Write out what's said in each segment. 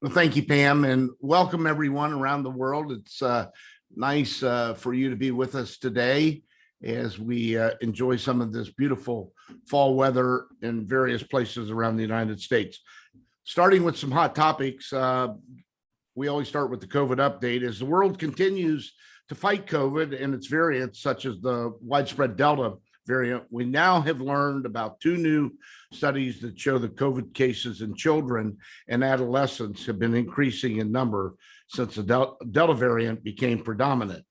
Well, thank you, Pam, and welcome everyone around the world. It's nice for you to be with us today as we enjoy some of this beautiful fall weather in various places around the United States. Starting with some hot topics, we always start with the COVID update. As the world continues to fight COVID and its variants, such as the widespread Delta variant, we now have learned about two new studies that show that COVID cases in children and adolescents have been increasing in number since the Delta variant became predominant.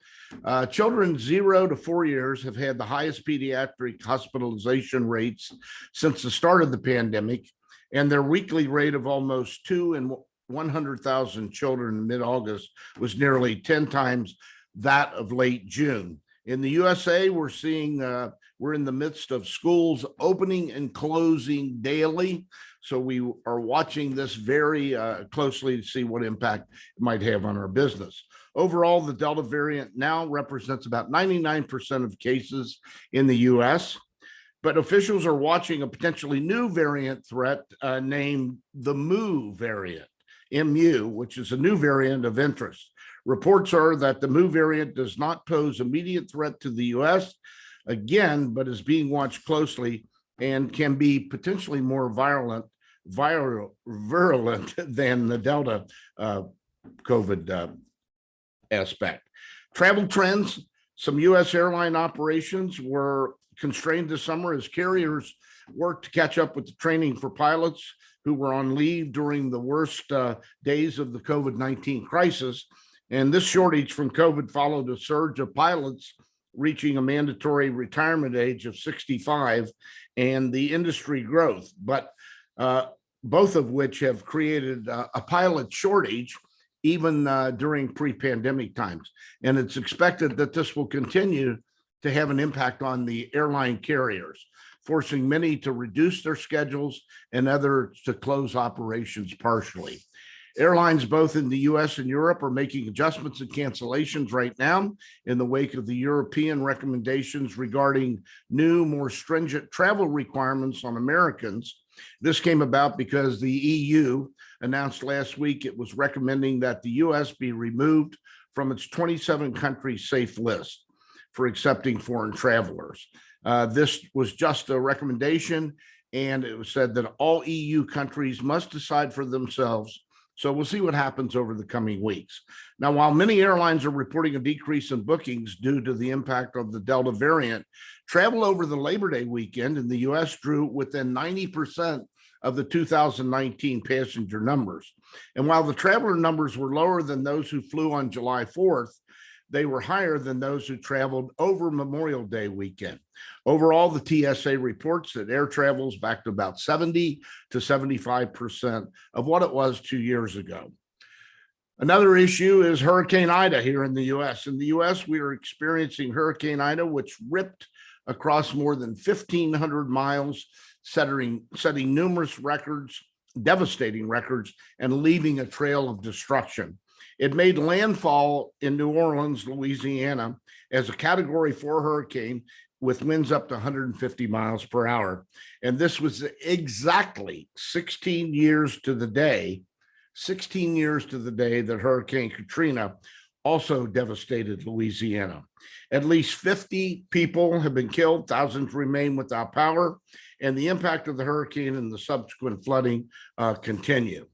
Children 0 to 4 years have had the highest pediatric hospitalization rates since the start of the pandemic, and their weekly rate of almost 2 in 100,000 children in mid-August was nearly 10 times that of late June. In the USA, we're in the midst of schools opening and closing daily. So we are watching this very closely to see what impact it might have on our business. Overall, the Delta variant now represents about 99% of cases in the US, but officials are watching a potentially new variant threat named the Mu variant, MU, which is a new variant of interest. Reports are that the Mu variant does not pose immediate threat to the US, again, but is being watched closely and can be potentially more virulent than the Delta COVID aspect. Travel trends, some US airline operations were constrained this summer as carriers worked to catch up with the training for pilots who were on leave during the worst days of the COVID-19 crisis. And this shortage from COVID followed a surge of pilots reaching a mandatory retirement age of 65 and the industry growth, but both of which have created a pilot shortage even during pre-pandemic times. And it's expected that this will continue to have an impact on the airline carriers, forcing many to reduce their schedules and others to close operations partially. Airlines both in the US and Europe are making adjustments and cancellations right now in the wake of the European recommendations regarding new, more stringent travel requirements on Americans. This came about because the EU announced last week it was recommending that the US be removed from its 27 country safe list for accepting foreign travelers. This was just a recommendation, and it was said that all EU countries must decide for themselves. So we'll see what happens over the coming weeks. Now, while many airlines are reporting a decrease in bookings due to the impact of the Delta variant, travel over the Labor Day weekend in the US drew within 90% of the 2019 passenger numbers. And while the traveler numbers were lower than those who flew on July 4th, they were higher than those who traveled over Memorial Day weekend. Overall, the TSA reports that air travel is back to about 70 to 75% of what it was 2 years ago. Another issue is Hurricane Ida here in the US. In the US, we are experiencing Hurricane Ida, which ripped across more than 1,500 miles, setting numerous records, devastating records, and leaving a trail of destruction. It made landfall in New Orleans, Louisiana, as a Category 4 hurricane with winds up to 150 miles per hour. And this was exactly 16 years to the day that Hurricane Katrina also devastated Louisiana. At least 50 people have been killed, thousands remain without power, and the impact of the hurricane and the subsequent flooding continue.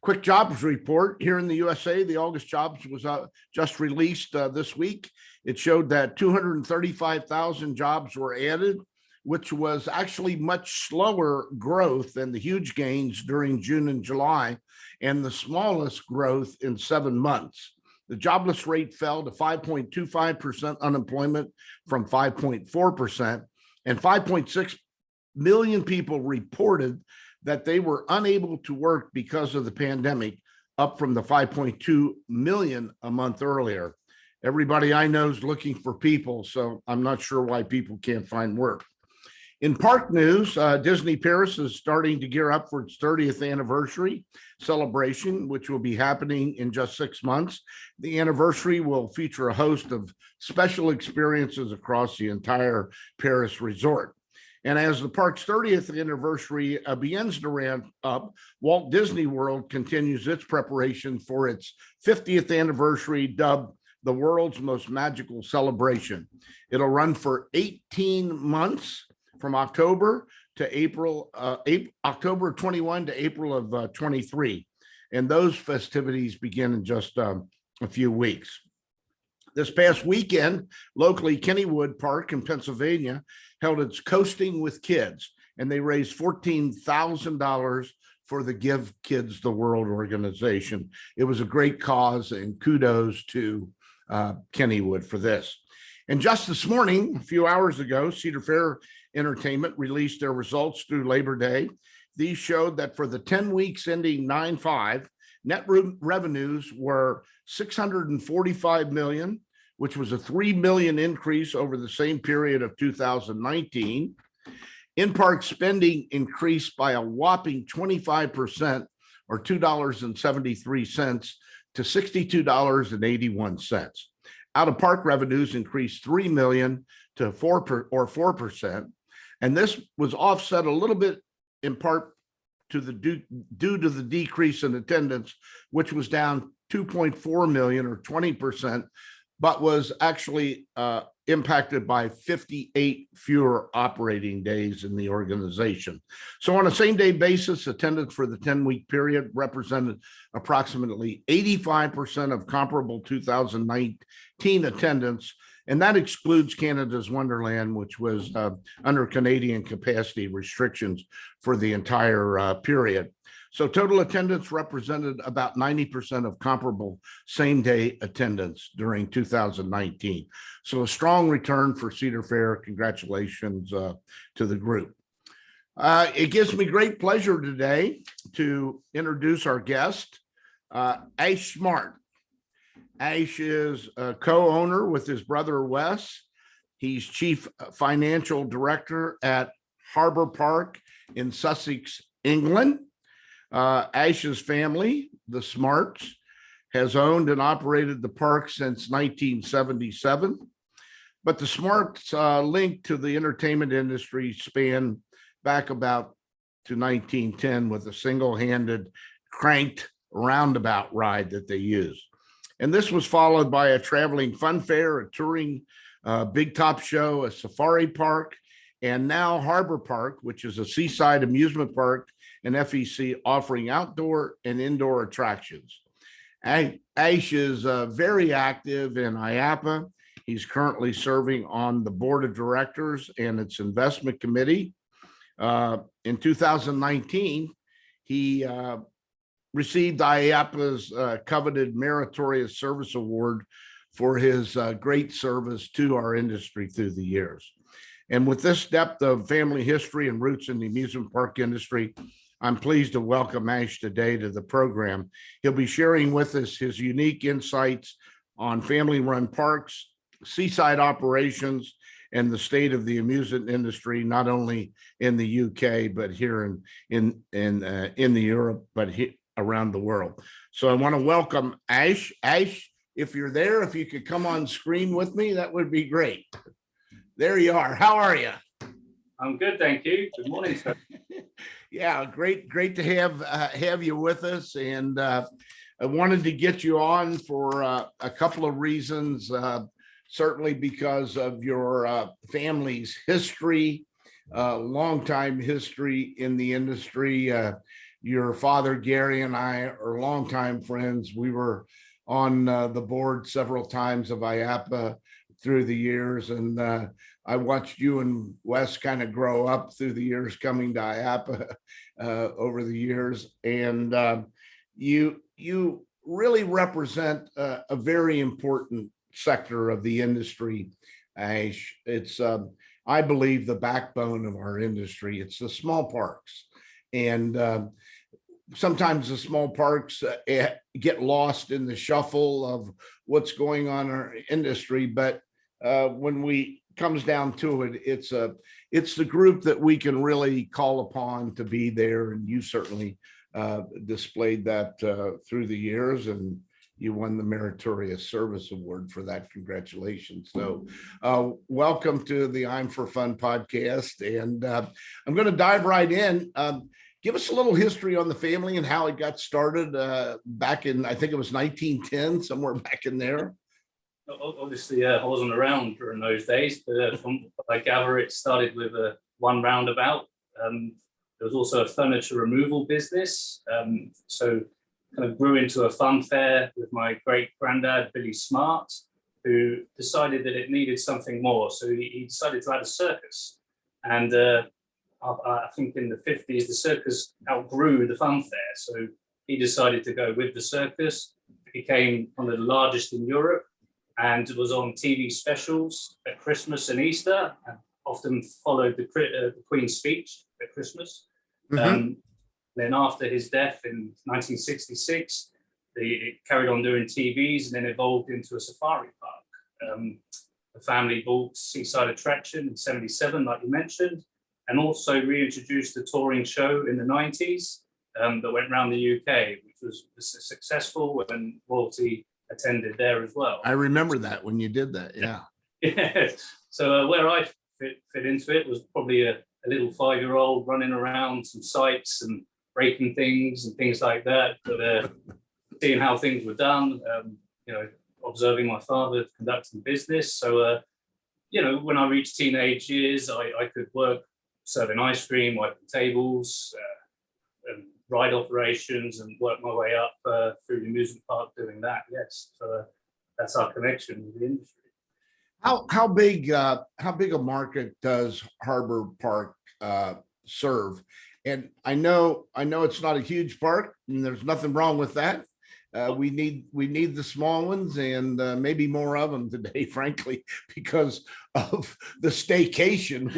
Quick jobs report here in the USA. The August jobs was just released this week. It showed that 235,000 jobs were added, which was actually much slower growth than the huge gains during June and July, and the smallest growth in 7 months. The jobless rate fell to 5.25% unemployment from 5.4%, and 5.6 million people reported that they were unable to work because of the pandemic, up from the 5.2 million a month earlier. Everybody I know is looking for people, so I'm not sure why people can't find work. In park news, Disney Paris is starting to gear up for its 30th anniversary celebration, which will be happening in just 6 months. The anniversary will feature a host of special experiences across the entire Paris resort. And as the park's 30th anniversary begins to ramp up, Walt Disney World continues its preparation for its 50th anniversary, dubbed the world's most magical celebration. It'll run for 18 months from October to April, October 21 to April of 23. And those festivities begin in just a few weeks. This past weekend, locally, Kennywood Park in Pennsylvania held its Coasting with Kids, and they raised $14,000 for the Give Kids the World organization. It was a great cause, and kudos to Kennywood for this. And just this morning, a few hours ago, Cedar Fair Entertainment released their results through Labor Day. These showed that for the 10 weeks ending 9/5, net revenues were $645 million, which was a $3 million increase over the same period of 2019. In-park spending increased by a whopping 25%, or $2.73 to $62.81. Out-of-park revenues increased $3 million to 4%, and this was offset a little bit in part to the due to the decrease in attendance, which was down 2.4 million or 20%, but was actually impacted by 58 fewer operating days in the organization. So on a same-day basis, attendance for the 10-week period represented approximately 85% of comparable 2019 attendance, and that excludes Canada's Wonderland, which was under Canadian capacity restrictions for the entire period. So total attendance represented about 90% of comparable same-day attendance during 2019. So a strong return for Cedar Fair. Congratulations to the group. It gives me great pleasure today to introduce our guest, Ash Smart. Ash is a co-owner with his brother Wes. He's chief financial director at Harbour Park in Sussex, England. Ash's family, the Smarts, has owned and operated the park since 1977. But the Smarts' link to the entertainment industry span back about to 1910 with a single-handed cranked roundabout ride that they used. And this was followed by a traveling funfair, a touring big top show, a safari park, and now Harbour Park, which is a seaside amusement park and FEC offering outdoor and indoor attractions. Ash is very active in IAAPA. He's currently serving on the board of directors and its investment committee. In 2019, he received IAAPA's coveted Meritorious Service Award for his great service to our industry through the years. And with this depth of family history and roots in the amusement park industry, I'm pleased to welcome Ash today to the program. He'll be sharing with us his unique insights on family-run parks, seaside operations, and the state of the amusement industry, not only in the UK, but here in the Europe, but around the world. So I want to welcome Ash. Ash, if you're there, if you could come on screen with me, that would be great. There you are. How are you? I'm good, thank you. Good morning, sir. Yeah, great to have you with us, and I wanted to get you on for a couple of reasons. Certainly because of your family's history, longtime history in the industry. Your father, Gary, and I are longtime friends. We were on the board several times of IAAPA through the years, and I watched you and Wes kind of grow up through the years coming to IAAPA over the years, and you really represent a very important sector of the industry, Ash. It's I believe the backbone of our industry. It's the small parks, and sometimes the small parks get lost in the shuffle of what's going on in our industry. But when we comes down to it, it's the group that we can really call upon to be there, and you certainly displayed that through the years, and you won the Meritorious Service Award for that. Congratulations. So welcome to the I'm for Fun podcast. And I'm going to dive right in. Give us a little history on the family and how it got started back in, I think it was 1910, somewhere back in there. Obviously, I wasn't around during those days, but from what I gather, it started with one roundabout. There was also a furniture removal business. So kind of grew into a fun fair with my great granddad, Billy Smart, who decided that it needed something more. So he decided to add a circus. And I think in the 50s, the circus outgrew the fun fair. So he decided to go with the circus. It became one of the largest in Europe and was on TV specials at Christmas and Easter, and often followed the Queen's speech at Christmas. Then after his death in 1966, it carried on doing TVs and then evolved into a safari park. The family bought Seaside attraction in 77, like you mentioned, and also reintroduced a touring show in the 90s that went around the UK, which was successful when royalty attended there as well. I remember that when you did that, yeah. Yeah. So where I fit into it was probably a little 5-year-old running around some sites and breaking things and things like that, but seeing how things were done, observing my father conducting business. So, when I reached teenage years, I could work serving ice cream, wiping tables, and ride operations, and work my way up through the amusement park doing that. Yes, so that's our connection with the industry. How big a market does Harbour Park serve? And I know it's not a huge park, and there's nothing wrong with that. We need the small ones, and maybe more of them today, frankly, because of the staycation,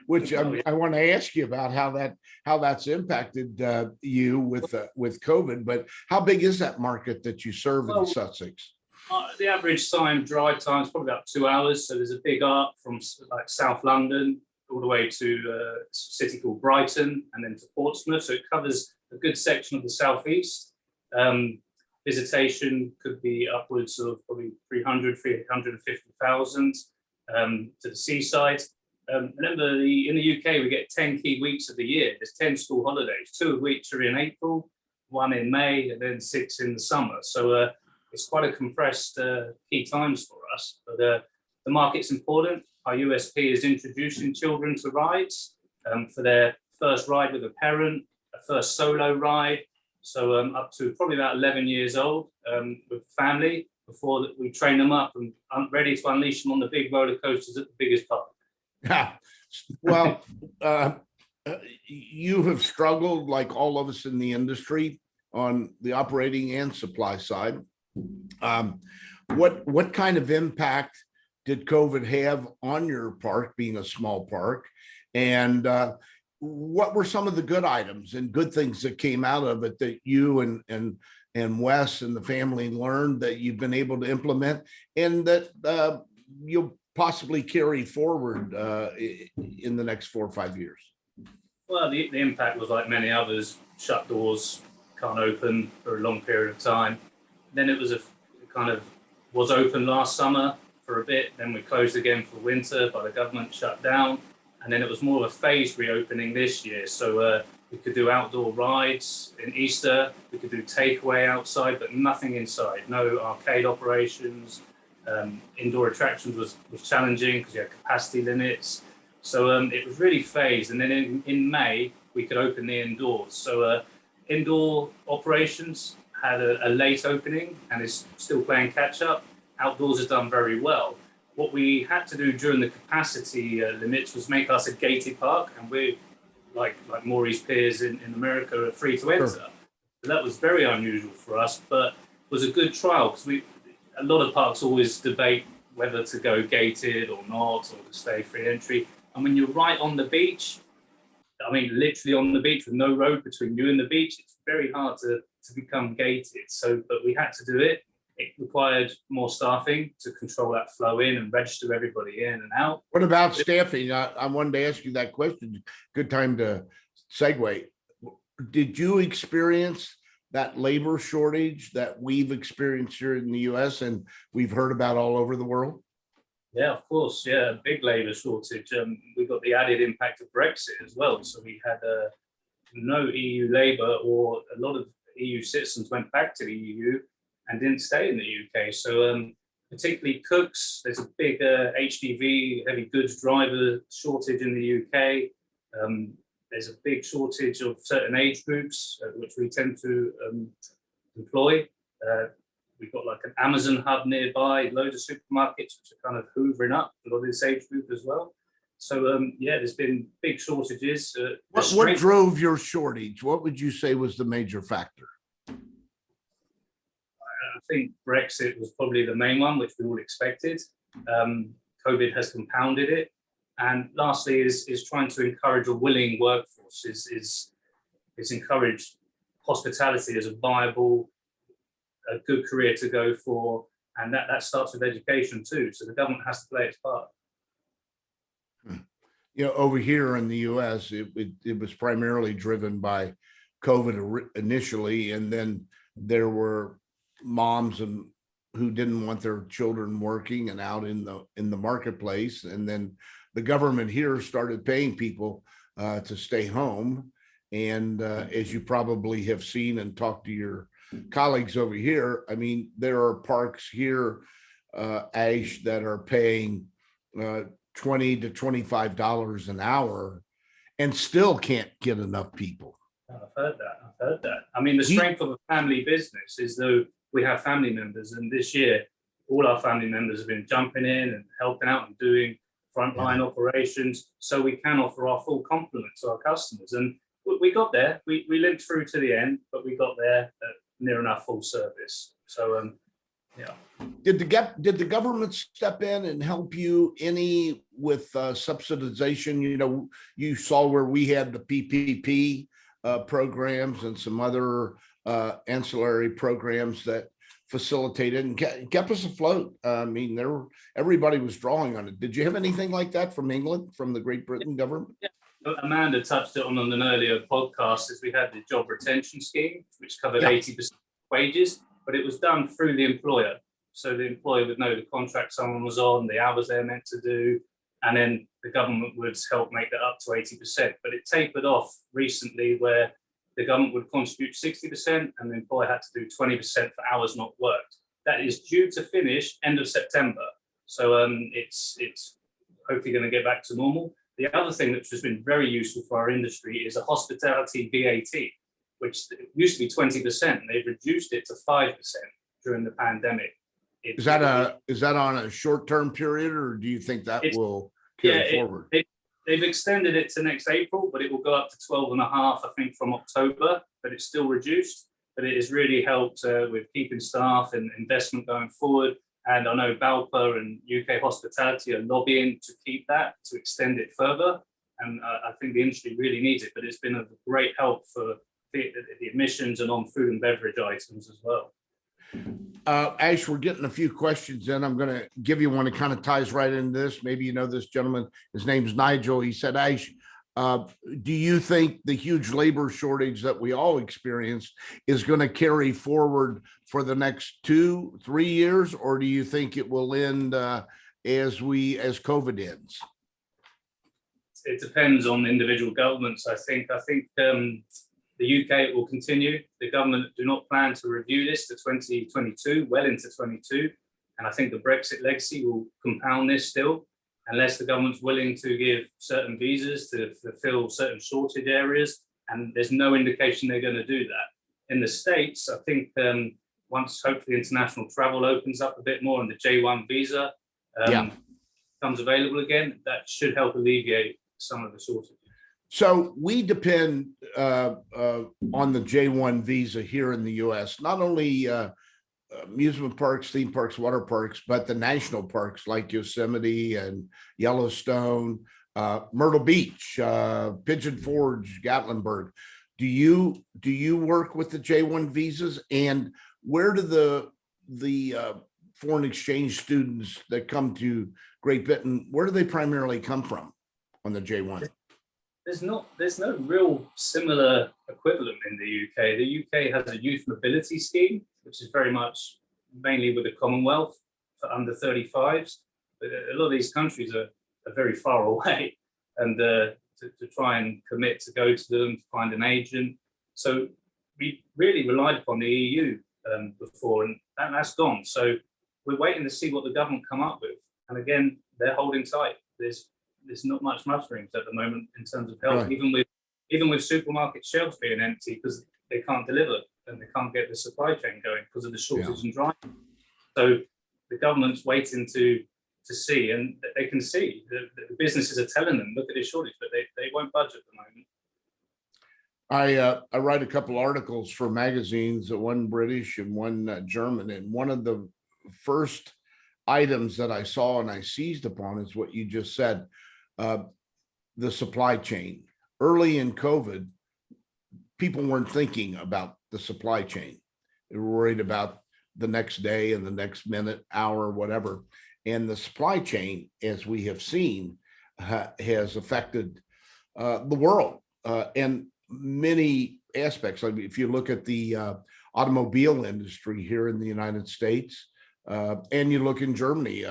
which I want to ask you about how that's impacted you with COVID. But how big is that market that you serve in Sussex? The average drive time is probably about 2 hours. So there's a big arc from like South London all the way to a city called Brighton and then to Portsmouth. So it covers a good section of the southeast. Visitation could be upwards of probably 350,000 to the seaside. Remember, in the UK, we get 10 key weeks of the year. There's 10 school holidays, 2 of which are in April, 1 in May, and then 6 in the summer. So it's quite a compressed key times for us. But the market's important. Our USP is introducing children to rides for their first ride with a parent, a first solo ride. So up to probably about 11 years old with family before we train them up and ready to unleash them on the big roller coasters at the biggest park. Yeah. Well, you have struggled like all of us in the industry on the operating and supply side. What kind of impact did COVID have on your park, being a small park? And what were some of the good items and good things that came out of it that you and Wes and the family learned that you've been able to implement and that you'll possibly carry forward in the next 4 or 5 years? Well, the impact was like many others: shut doors, can't open for a long period of time. Then it was open last summer for a bit, then we closed again for winter by the government shut down. And then it was more of a phased reopening this year. So we could do outdoor rides in Easter, we could do takeaway outside, but nothing inside, no arcade operations. Indoor attractions was challenging because you had capacity limits. So it was really phased. And then in May, we could open the indoors. So indoor operations had a late opening and is still playing catch up. Outdoors has done very well. What we had to do during the capacity limits was make us a gated park, and we're like Maury's peers in America are free to enter. Sure. So that was very unusual for us, but was a good trial because a lot of parks always debate whether to go gated or not, or to stay free entry. And when you're right on the beach, I mean, literally on the beach with no road between you and the beach, it's very hard to become gated. So, but we had to do it. It required more staffing to control that flow in and register everybody in and out. What about staffing? I wanted to ask you that question. Good time to segue. Did you experience that labor shortage that we've experienced here in the US and we've heard about all over the world? Yeah, of course. Yeah, big labour shortage. We got the added impact of Brexit as well. So we had no EU labour, or a lot of EU citizens went back to the EU and didn't stay in the UK. So particularly cooks, there's a big HGV, heavy goods driver shortage in the UK. There's a big shortage of certain age groups, which we tend to employ. We've got like an Amazon hub nearby, loads of supermarkets which are kind of hoovering up a lot of this age group as well. So yeah, there's been big shortages. What drove your shortage? What would you say was the major factor? I think Brexit was probably the main one, which we all expected. COVID has compounded it. And lastly is trying to encourage a willing workforce, is encourage hospitality as a viable, a good career to go for. And that starts with education too. So the government has to play its part. You know, over here in the US, it was primarily driven by COVID initially, and then there were moms who didn't want their children working and out in the marketplace, and then the government here started paying people to stay home. And as you probably have seen and talked to your colleagues over here, I mean, there are parks here, Ash, that are paying $20 to $25 an hour and still can't get enough people. I've heard that. I mean, the strength of a family business is though we have family members, and this year all our family members have been jumping in and helping out and doing frontline operations, so we can offer our full complement to our customers. And we got there. We lived through to the end, but we got there near enough full service. So yeah. Did the government step in and help you any with subsidization? You know, you saw where we had the PPP programs and some other ancillary programs that facilitated and kept us afloat. I mean, everybody was drawing on it. Did you have anything like that from England, from the Great Britain government? Yeah. Amanda touched it on an earlier podcast, is we had the job retention scheme, which covered 80% wages, but it was done through the employer. So the employer would know the contract someone was on, the hours they're meant to do, and then the government would help make that up to 80%. But it tapered off recently where the government would contribute 60% and the employer had to do 20% for hours not worked. That is due to finish end of September. So it's hopefully going to get back to normal. The other thing that's just been very useful for our industry is a hospitality VAT, which used to be 20%, and they've reduced it to 5% during the pandemic. Is that on a short-term period, or do you think that will carry forward? They've extended it to next April, but it will go up to 12.5, I think, from October, but it's still reduced. But it has really helped with keeping staff and investment going forward. And I know BALPA and UK Hospitality are lobbying to keep that, to extend it further. And I think the industry really needs it, but it's been a great help for the admissions and on food and beverage items as well. Ash, we're getting a few questions in. I'm going to give you one that kind of ties right into this. Maybe you know this gentleman. His name's Nigel. He said, Ash, do you think the huge labor shortage that we all experienced is going to carry forward for the next 2-3 years, or do you think it will end as COVID ends? It depends on individual governments. I think the UK will continue. The government do not plan to review this to 2022, well into 22. And I think the Brexit legacy will compound this still, unless the government's willing to give certain visas to fulfill certain shortage areas. And there's no indication they're going to do that. In the States, I think once hopefully international travel opens up a bit more and the J1 visa becomes available again, that should help alleviate some of the shortage. So we depend on the J1 visa here in the US, not only amusement parks, theme parks, water parks, but the national parks like Yosemite and Yellowstone, Myrtle Beach, Pigeon Forge, Gatlinburg. Do you work with the J1 visas, and where do the foreign exchange students that come to Great Britain, where do they primarily come from on the J1? there's no real similar equivalent in the UK. The UK has a youth mobility scheme, which is very much mainly with the Commonwealth for under 35s. But a lot of these countries are very far away, and to try and commit to go to them, to find an agent. So we really relied upon the EU before, and that's gone. So we're waiting to see what the government come up with. And again, they're holding tight. There's not much mutterings at the moment in terms of help, Right. even with supermarket shelves being empty because they can't deliver and they can't get the supply chain going because of the shortage in driving. So the government's waiting to see, and they can see the businesses are telling them, look at this shortage, but they won't budge at the moment. I write a couple articles for magazines, one British and one German, and one of the first items that I saw and I seized upon is what you just said, the supply chain. Early in COVID, people weren't thinking about the supply chain. They were worried about the next day and the next minute, hour, whatever. And the supply chain, as we have seen, has affected the world and many aspects. Like if you look at the automobile industry here in the United States, and you look in Germany,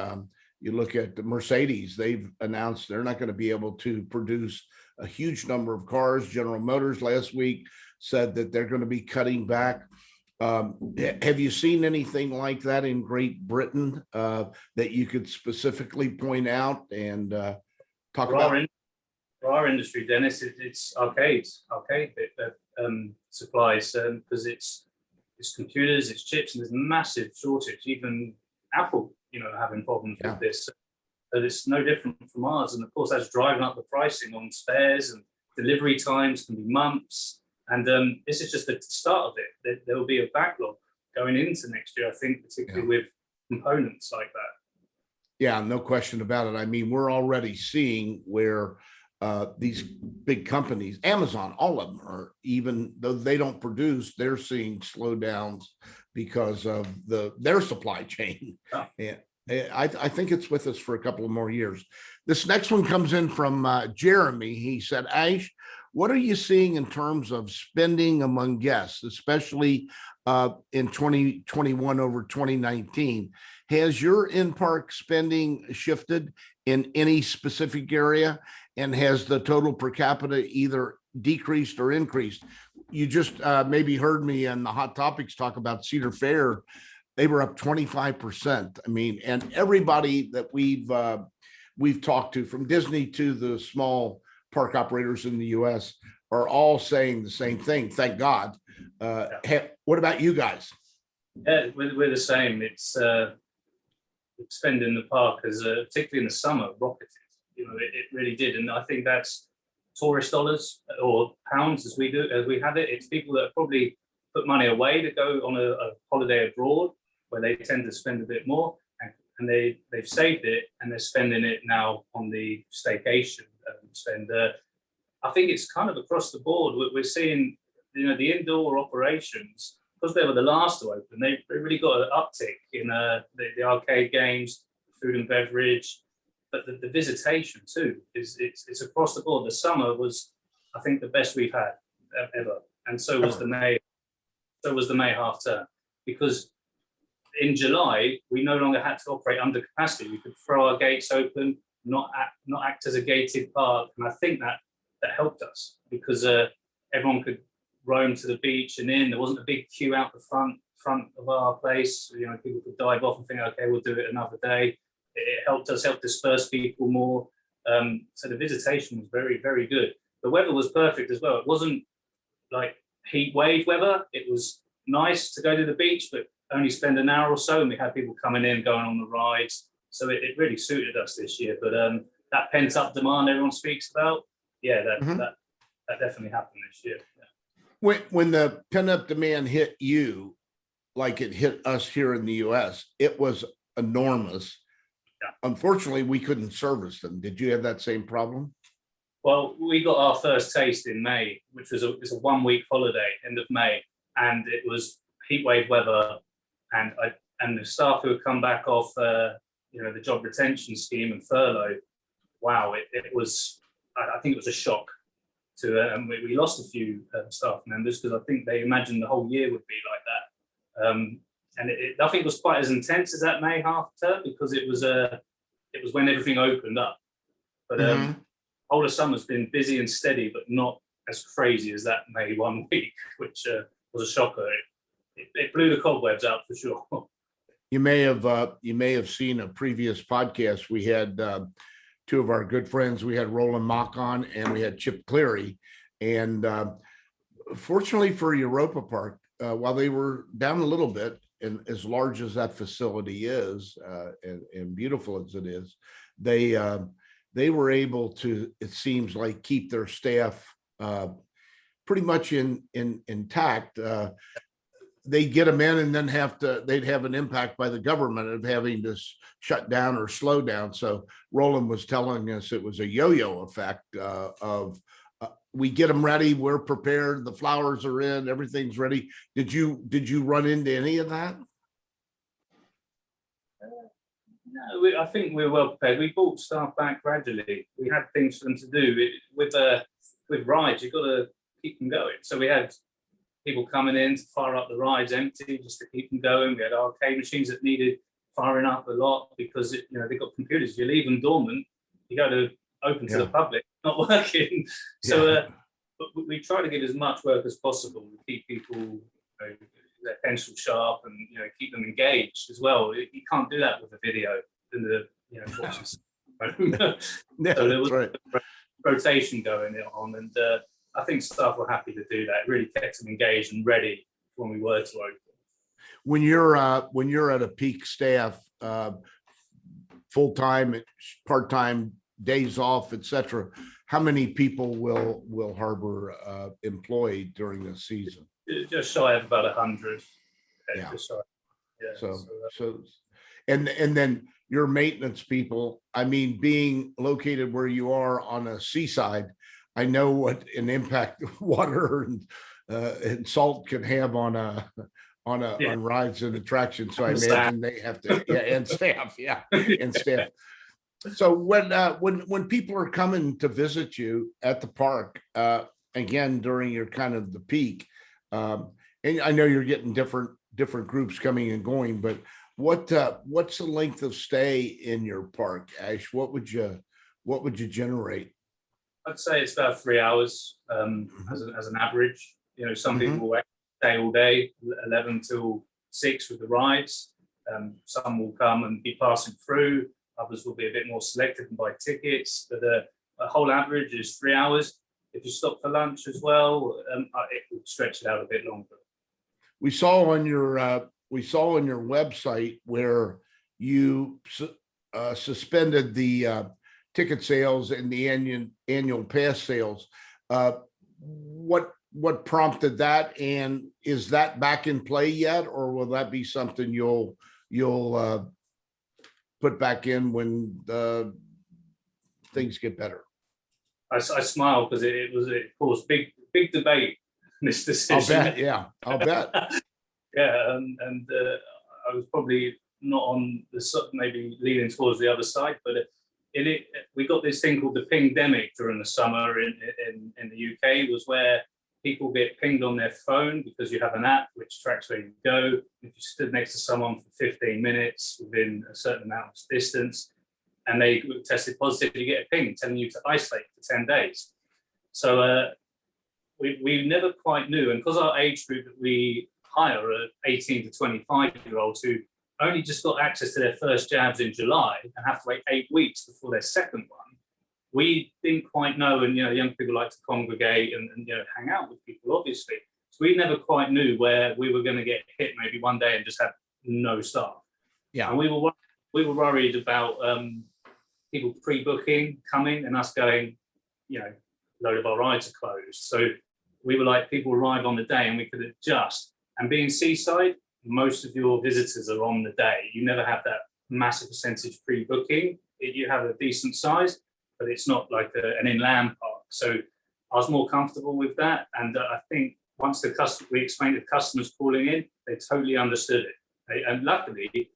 you look at the Mercedes, they've announced they're not going to be able to produce a huge number of cars. General Motors last week said that they're going to be cutting back. Have you seen anything like that in Great Britain that you could specifically point out and talk about? For our industry, Dennis, it's arcade supplies because it's computers, it's chips, and there's massive shortage. Even Apple, having problems with this. So it's no different from ours, and of course that's driving up the pricing on spares, and delivery times can be months. And this is just the start of it. There will be a backlog going into next year, I think, particularly with components like that. Yeah, no question about it. I mean, we're already seeing where these big companies, Amazon, all of them are, even though they don't produce, they're seeing slowdowns because of their supply chain. Oh. And I think it's with us for a couple of more years. This next one comes in from Jeremy. He said, Ash, what are you seeing in terms of spending among guests, especially in 2021 over 2019? Has your in-park spending shifted in any specific area? And has the total per capita either decreased or increased? You just maybe heard me on the Hot Topics talk about Cedar Fair. They were up 25%. I mean, and everybody that we've talked to, from Disney to the small park operators in the US, are all saying the same thing. Thank God. What about you guys? Yeah, we're the same. It's spending in the park, as particularly in the summer, rocketed. It really did, and I think that's tourist dollars or pounds, as we have it. It's people that probably put money away to go on a holiday abroad, where they tend to spend a bit more, and they've saved it and they're spending it now on the staycation spend. I think it's kind of across the board. We're seeing, the indoor operations, because they were the last to open. They really got an uptick in the arcade games, food and beverage. But the visitation too it's across the board. The summer was, I think, the best we've had ever, and so was the May half term, because in July we no longer had to operate under capacity. We could throw our gates open, not act as a gated park, and I think that helped us because everyone could roam to the beach and in. There wasn't a big queue out the front of our place. People could dive off and think, okay, we'll do it another day. It helped us disperse people more. So the visitation was very, very good. The weather was perfect as well. It wasn't like heat wave weather. It was nice to go to the beach, but only spend an hour or so. And we had people coming in, going on the rides. So it really suited us this year. But that pent up demand everyone speaks about, that definitely happened this year. Yeah. When the pent up demand hit you, like it hit us here in the US, it was enormous. Yeah. Unfortunately, we couldn't service them. Did you have that same problem? Well, we got our first taste in May, which was a 1 week holiday, end of May, and it was heatwave weather, and the staff who had come back off the job retention scheme and furlough. Wow, it was. I think it was a shock. and we lost a few staff members because I think they imagined the whole year would be like that. And nothing was quite as intense as that May half term because it was when everything opened up. But whole of summer's been busy and steady, but not as crazy as that May 1 week, which was a shocker. It blew the cobwebs out for sure. You may have seen a previous podcast. We had two of our good friends. We had Roland Mock on, and we had Chip Cleary. And fortunately for Europa Park, while they were down a little bit, and as large as that facility is, and beautiful as it is, they were able to, it seems like, keep their staff pretty much intact. They'd get them in and then they'd have an impact by the government of having to shut down or slow down. So Roland was telling us it was a yo-yo effect of we get them ready, we're prepared, the flowers are in, everything's ready. Did you run into any of that? No, I think we're well prepared. We brought staff back gradually. We had things for them to do. With rides, you've got to keep them going. So we had people coming in to fire up the rides empty just to keep them going. We had arcade machines that needed firing up a lot because they've got computers. If you leave them dormant, you go to open to the public, not working. So but we try to give as much work as possible to keep people their pencil sharp and keep them engaged as well. You can't do that with a video in the watching. So there was rotation going on, and I think staff were happy to do that. It really kept them engaged and ready when we were to open. When you're at a peak staff, full-time, part-time, days off, etc., how many people will Harbour employ during the season? Just shy of about 100. Yeah. Just shy. Yeah. So and then your maintenance people, I mean, being located where you are on a seaside, I know what an impact water and salt can have on rides and attractions. So I imagine they have to, and staff, and staff. So when people are coming to visit you at the park, again during your kind of the peak, and I know you're getting different groups coming and going, but what's the length of stay in your park, Ash? What would you generate? I'd say it's about 3 hours as an average. Some people will stay all day, 11 till 6 with the rides. Some will come and be passing through. Others will be a bit more selective and buy tickets. But a whole average is 3 hours. If you stop for lunch as well, it will stretch it out a bit longer. We saw on your website where you suspended the ticket sales and the annual pass sales. What prompted that, and is that back in play yet, or will that be something you'll put back in when things get better? I smile because it caused big debate in this decision. I'll bet. Yeah, and I was probably not on the maybe leaning towards the other side, but we got this thing called the pingdemic during the summer in the UK, was where people get pinged on their phone because you have an app which tracks where you go. If you stood next to someone for 15 minutes within a certain amount of distance and they tested positive, you get a ping telling you to isolate for 10 days. So we never quite knew, and because our age group that we hire are 18 to 25-year-olds who only just got access to their first jabs in July and have to wait 8 weeks before their second one, we didn't quite know. And young people like to congregate and hang out with people, obviously. So we never quite knew where we were going to get hit maybe one day and just have no staff. Yeah, and we were worried about people pre-booking, coming, and us going, a load of our rides are closed. So we were like, people arrive on the day and we could adjust. And being seaside, most of your visitors are on the day. You never have that massive percentage pre-booking. You have a decent size, but it's not like an inland park. So I was more comfortable with that. And I think once we explained to customers calling in, they totally understood it. And luckily,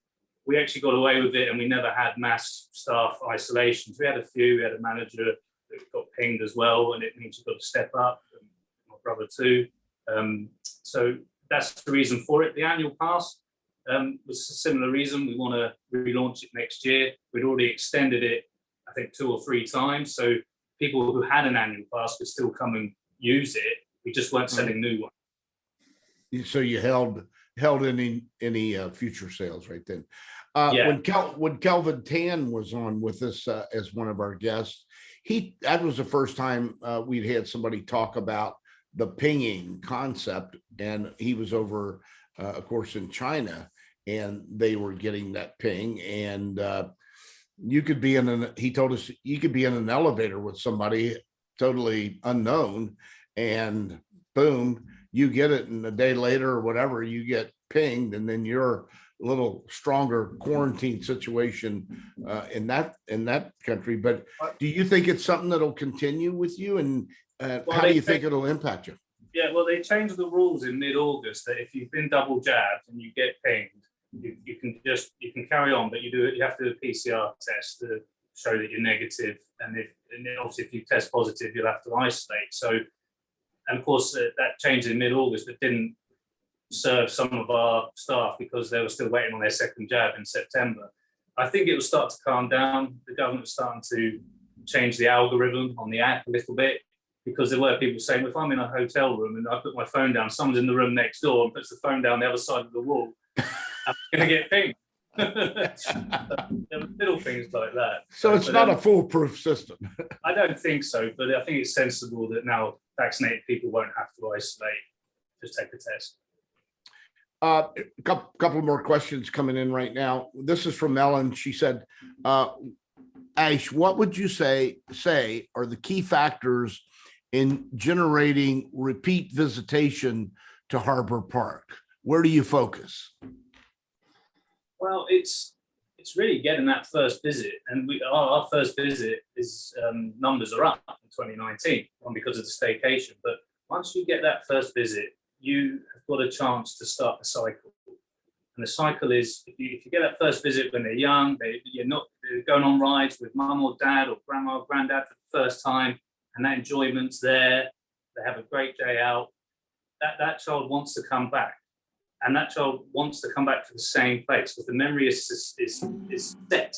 we actually got away with it and we never had mass staff isolations. We had a few. We had a manager that got pinged as well, and it means you've got to step up. And my brother too. So that's the reason for it. The annual pass was a similar reason. We want to relaunch it next year. We'd already extended it, I think, 2 or 3 times. So people who had an annual pass could still come and use it. We just weren't selling new ones. So you held any future sales right then. Yeah. When Kelvin Tan was on with us as one of our guests, that was the first time we'd had somebody talk about the pinging concept, and he was over, of course, in China, and they were getting that ping, and you could be he told us you could be in an elevator with somebody totally unknown, and boom, you get it, and a day later or whatever, you get pinged, and then you're a little stronger quarantine situation in that country. But do you think it's something that'll continue with you, and how do you think it'll impact you? Yeah, well, they changed the rules in mid-August that if you've been double jabbed and you get pinged, you can carry on, but you have to do a PCR test to show that you're negative, and obviously if you test positive, you'll have to isolate. So, and of course, that changed in mid-August, but didn't serve some of our staff because they were still waiting on their second jab in September. I think it will start to calm down. The government is starting to change the algorithm on the app a little bit, because there were people saying, well, if I'm in a hotel room and I put my phone down, someone's in the room next door and puts the phone down the other side of the wall, I'm going to get pinged. There were little things like that. So it's not a foolproof system. I don't think so, but I think it's sensible that now vaccinated people won't have to isolate, just take a test. A couple more questions coming in right now. This is from Ellen. She said, Ash, what would you say are the key factors in generating repeat visitation to Harbour Park? Where do you focus? Well, it's really getting that first visit, and our first visit is numbers are up in 2019, one because of the staycation. But once you get that first visit, you have got a chance to start the cycle. And the cycle is, if you get that first visit when they're young, you're not going on rides with mum or dad or grandma or granddad for the first time, and that enjoyment's there, they have a great day out, that child wants to come back. And that child wants to come back to the same place, because the memory is set.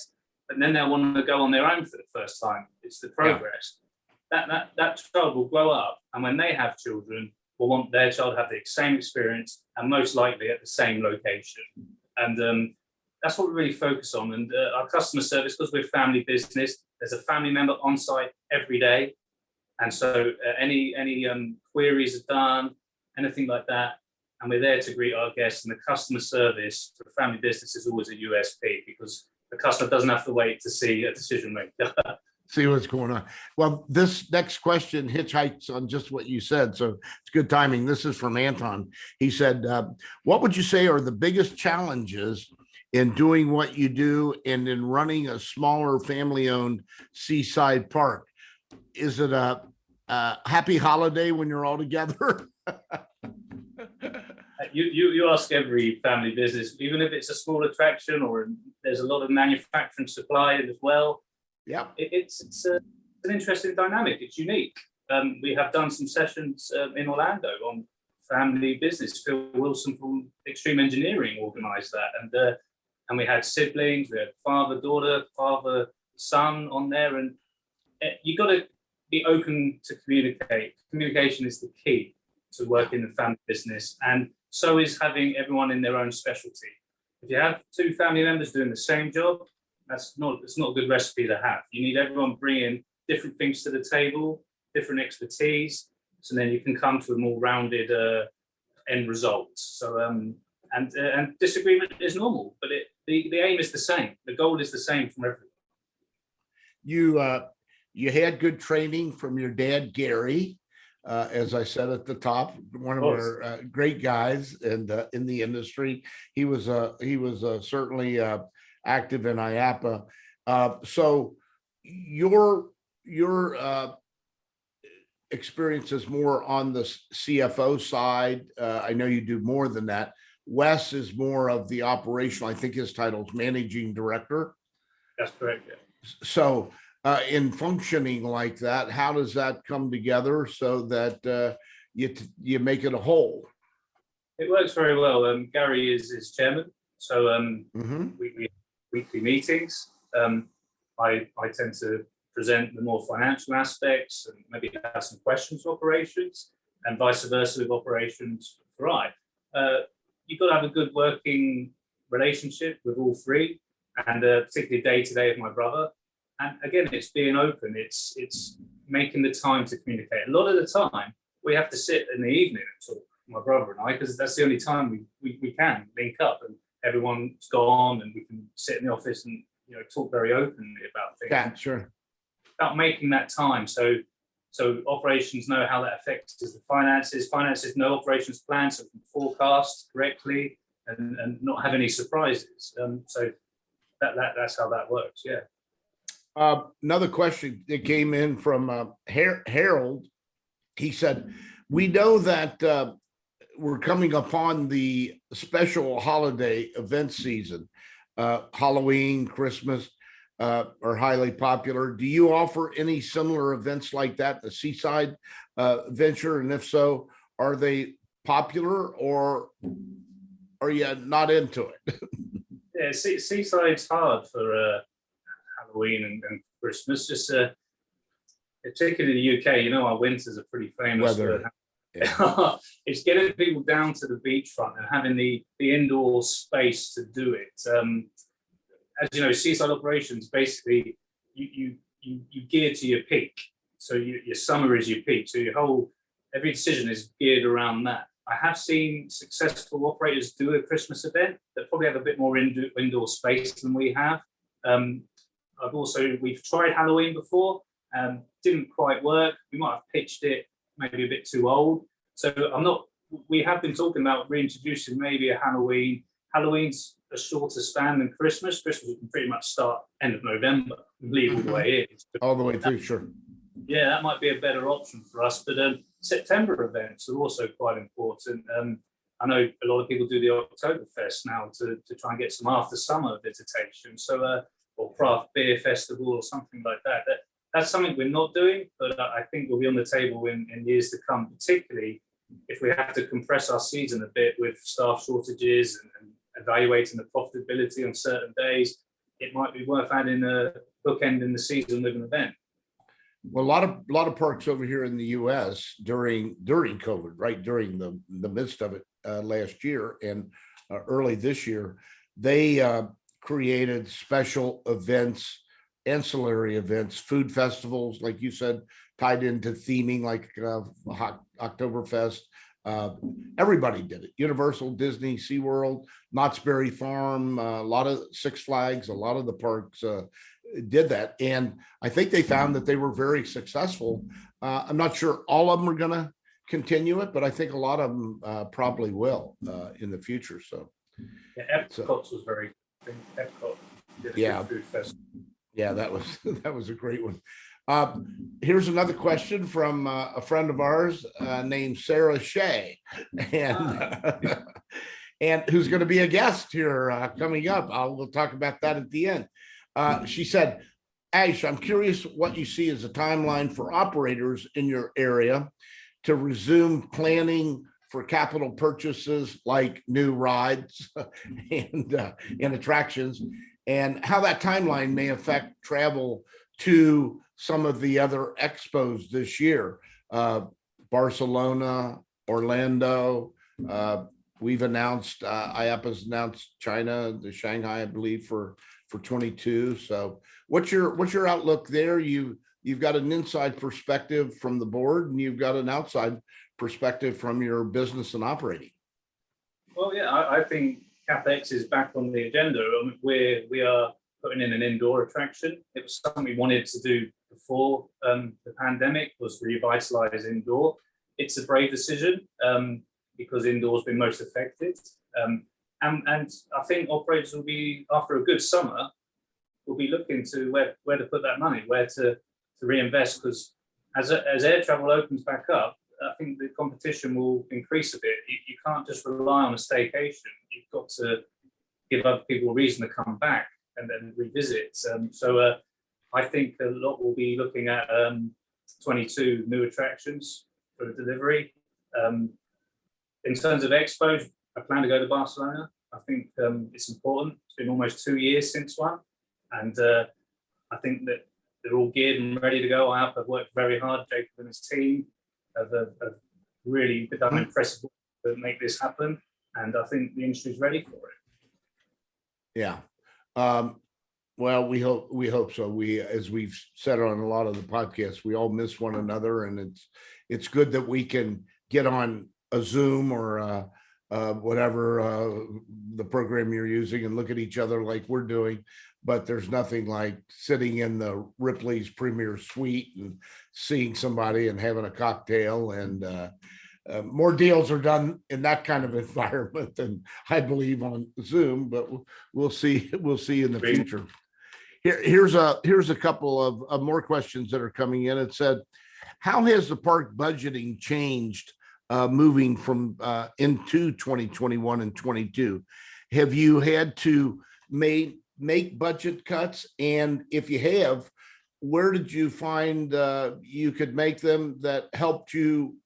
But then they'll want to go on their own for the first time. It's the progress. Yeah. That child will grow up, and when they have children, will want their child to have the same experience, and most likely at the same location. And that's what we really focus on. And our customer service, because we're a family business, there's a family member on site every day. And so any queries are done, anything like that, and we're there to greet our guests. And the customer service for a family business is always a USP, because the customer doesn't have to wait to see a decision maker. See what's going on. Well, this next question hitchhikes on just what you said, so it's good timing. This is from Anton. He said, what would you say are the biggest challenges in doing what you do and in running a smaller family-owned seaside park? Is it a happy holiday when you're all together? You ask every family business, even if it's a small attraction or there's a lot of manufacturing supply as well. Yeah, it's an interesting dynamic. It's unique. We have done some sessions in Orlando on family business. Phil Wilson from Extreme Engineering organised that, and we had siblings. We had father, daughter, father, son on there, and you got to be open to communicate. Communication is the key to work in the family business, and so is having everyone in their own specialty. If you have 2 family members doing the same job, it's not a good recipe to have. You need everyone bringing different things to the table, different expertise, so then you can come to a more rounded end result. So and disagreement is normal, but the aim is the same. The goal is the same from everyone. You had good training from your dad, Gary, as I said at the top, one of our great guys in the industry. He was certainly active in IAAPA. So your experience is more on the CFO side. I know you do more than that. Wes is more of the operational. I think his title is managing director. That's correct. Yeah. So in functioning like that? How does that come together so that you make it a whole? It works very well. Gary is chairman, so Mhm. we weekly meetings. I tend to present the more financial aspects and maybe have some questions for operations, and vice versa with operations for I. You've got to have a good working relationship with all three, and particularly day to day with my brother. And again, it's being open. It's making the time to communicate. A lot of the time, we have to sit in the evening and talk, my brother and I, because that's the only time we can link up, and everyone's gone, and we can sit in the office and talk very openly about things. Yeah, sure. About making that time, so operations know how that affects the finances. Finances know operations plan, so we can forecast correctly and not have any surprises. So that's how that works. Yeah. Another question that came in from Harold. He said, "We know that we're coming upon the special holiday event season. Halloween, Christmas are highly popular. Do you offer any similar events like that, the Seaside venture? And if so, are they popular or are you not into it?" Yeah, Seaside's hard for Halloween and Christmas. Just particularly the UK, our winters are pretty famous Weather. for. Yeah. It's getting people down to the beachfront and having the indoor space to do it. As you know, seaside operations basically you gear to your peak. So your summer is your peak. So every decision is geared around that. I have seen successful operators do a Christmas event that probably have a bit more indoor space than we have. We've tried Halloween before, didn't quite work. We might have pitched it maybe a bit too old. So we have been talking about reintroducing maybe a Halloween. Halloween's a shorter span than Christmas. Christmas we can pretty much start end of November and leave all the way in. All the way through, sure. Yeah, that might be a better option for us. But September events are also quite important. I know a lot of people do the Oktoberfest now to try and get some after summer visitation. So or craft beer festival or something like that. That's something we're not doing, but I think will be on the table in years to come, particularly if we have to compress our season a bit with staff shortages and evaluating the profitability on certain days. It might be worth adding a bookend in the season with an event. Well, a lot of parks over here in the U.S. during COVID, right during the midst of it last year and early this year, they created special events, ancillary events, food festivals, like you said, tied into theming, like Oktoberfest. Everybody did it. Universal, Disney, SeaWorld, Knott's Berry Farm, a lot of Six Flags, a lot of the parks did that. And I think they found that they were very successful. I'm not sure all of them are going to continue it, but I think a lot of them probably will in the future. So, yeah, Epcot's was very good. Epcot did a good food festival. Yeah, that was a great one. Here's another question from a friend of ours named Sarah Shea, and who's going to be a guest here coming up. We'll talk about that at the end. She said, "Ash, I'm curious what you see as a timeline for operators in your area to resume planning for capital purchases like new rides and attractions, and how that timeline may affect travel to some of the other expos this year. Barcelona, Orlando, we've announced, IAAPA's announced China, the Shanghai, I believe, for 22. So what's your outlook there? You've got an inside perspective from the board, and you've got an outside perspective from your business and operating. Well, yeah, I think CapEx is back on the agenda. We are putting in an indoor attraction. It was something we wanted to do before the pandemic, was revitalize indoor. It's a brave decision because indoor has been most affected. And I think operators will be, after a good summer, will be looking to where to put that money, where to reinvest, because as air travel opens back up, I think the competition will increase a bit. You can't just rely on a staycation. You've got to give other people a reason to come back and then revisit. So I think a lot will be looking at 22 new attractions for delivery. In terms of expos, I plan to go to Barcelona. I think it's important. It's been almost 2 years since one, and I think that they're all geared and ready to go. IAAPA have worked very hard. Jacob and his team have really done impressive work to make this happen, and I think the industry is ready for it. Yeah. Well, we hope so. We, as we've said on a lot of the podcasts, we all miss one another, and it's good that we can get on a Zoom or whatever the program you're using and look at each other like we're doing. But there's nothing like sitting in the Ripley's Premier Suite and seeing somebody and having a cocktail, and more deals are done in that kind of environment than I believe on Zoom. But we'll see. We'll see in the future. Here's a couple of more questions that are coming in. It said, how has the park budgeting changed moving from into 2021 and 22? Have you had to make budget cuts? And if you have, where did you find you could make them that helped you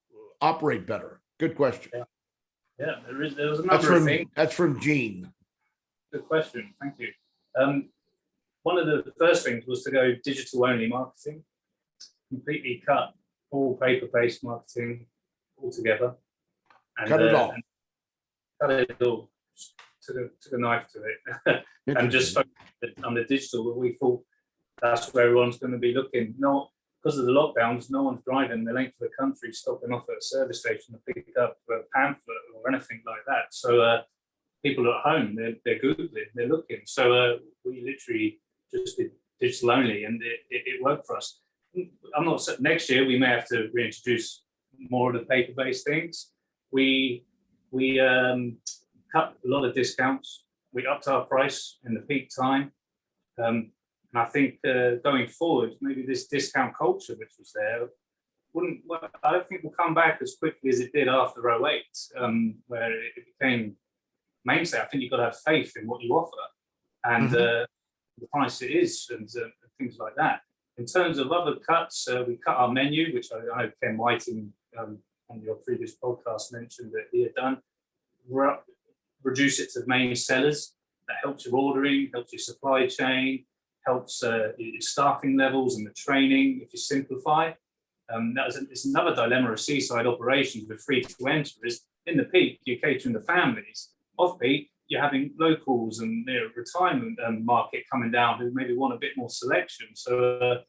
operate better? Good question. Yeah, there was a number of things. That's from Gene. Good question. Thank you. One of the first things was to go digital only marketing, completely cut all paper-based marketing altogether. And, Cut it all. Cut it all. Took a knife to it. And just focused on the digital. We thought that's where everyone's going to be looking. Not because of the lockdowns, no one's driving the length of the country, stopping off at a service station to pick up a pamphlet or anything like that. So people at home, they're Googling, they're looking. So we literally just did digital only, and it worked for us. I'm not next year we may have to reintroduce more of the paper-based things. We cut a lot of discounts. We upped our price in the peak time, and I think going forward, maybe this discount culture which was there I don't think will come back as quickly as it did after 08, where it became mainstay. I think you've got to have faith in what you offer and the price it is, and things like that. In terms of other cuts, we cut our menu, which I know Ken Whiting on your previous podcast mentioned that he had done. Reduce it to main sellers. That helps your ordering, helps your supply chain, helps your staffing levels and the training if you simplify. It's another dilemma of seaside operations with free to enter is in the peak, you're catering the families. Off peak, you're having locals and retirement market coming down who maybe want a bit more selection. So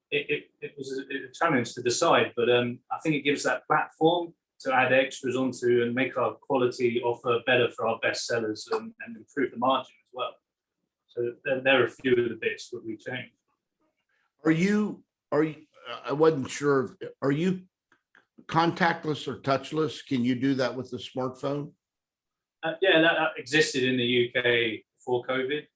it was a challenge to decide, but I think it gives that platform to add extras onto and make our quality offer better for our best sellers and improve the margin as well. So there are a few of the bits that we changed. Are you? I wasn't sure. Are you contactless or touchless? Can you do that with the smartphone? Yeah, that existed in the UK before COVID,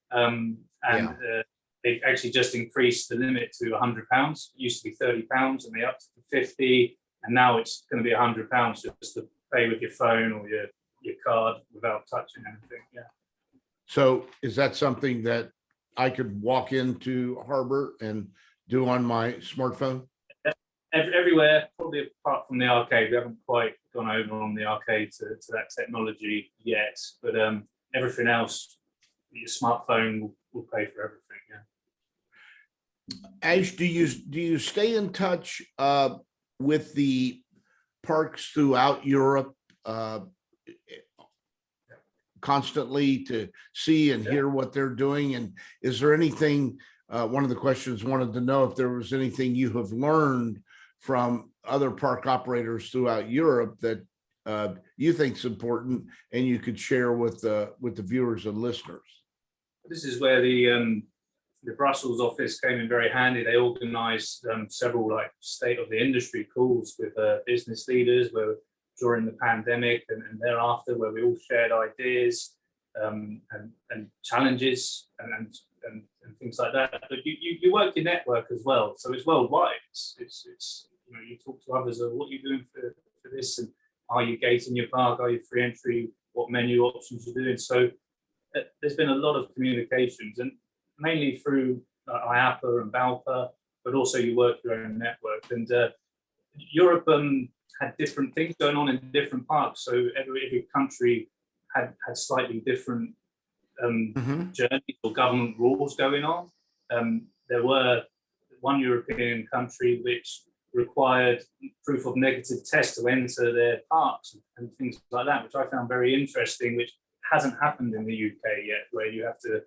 they actually just increased the limit to £100. It used to be £30, and they upped it to 50, and now it's going to be £100 just to pay with your phone or your card without touching anything. Yeah. So is that something that I could walk into Harbour and do on my smartphone? Everywhere, probably apart from the arcade. We haven't quite gone over on the arcade to that technology yet, but everything else, your smartphone will pay for everything. Yeah. Ash, do you stay in touch with the parks throughout Europe constantly to see and hear what they're doing? And is there anything? One of the questions wanted to know if there was anything you have learned from other park operators throughout Europe that you think is important and you could share with the viewers and listeners. This is where the Brussels office came in very handy. They organised several state of the industry calls with business leaders where during the pandemic and thereafter, where we all shared ideas and challenges and things like that. But you work your network as well, so it's worldwide. It's you talk to others of what you're doing for this, and are you gating your park? Are you free entry? What menu options you're doing? So there's been a lot of communications, and mainly through IAAPA and BALPA, but also you work your own network. And Europe had different things going on in different parks. So every country had slightly different journeys or government rules going on. There were one European country which required proof of negative test to enter their parks and things like that, which I found very interesting, which hasn't happened in the UK yet, where you have to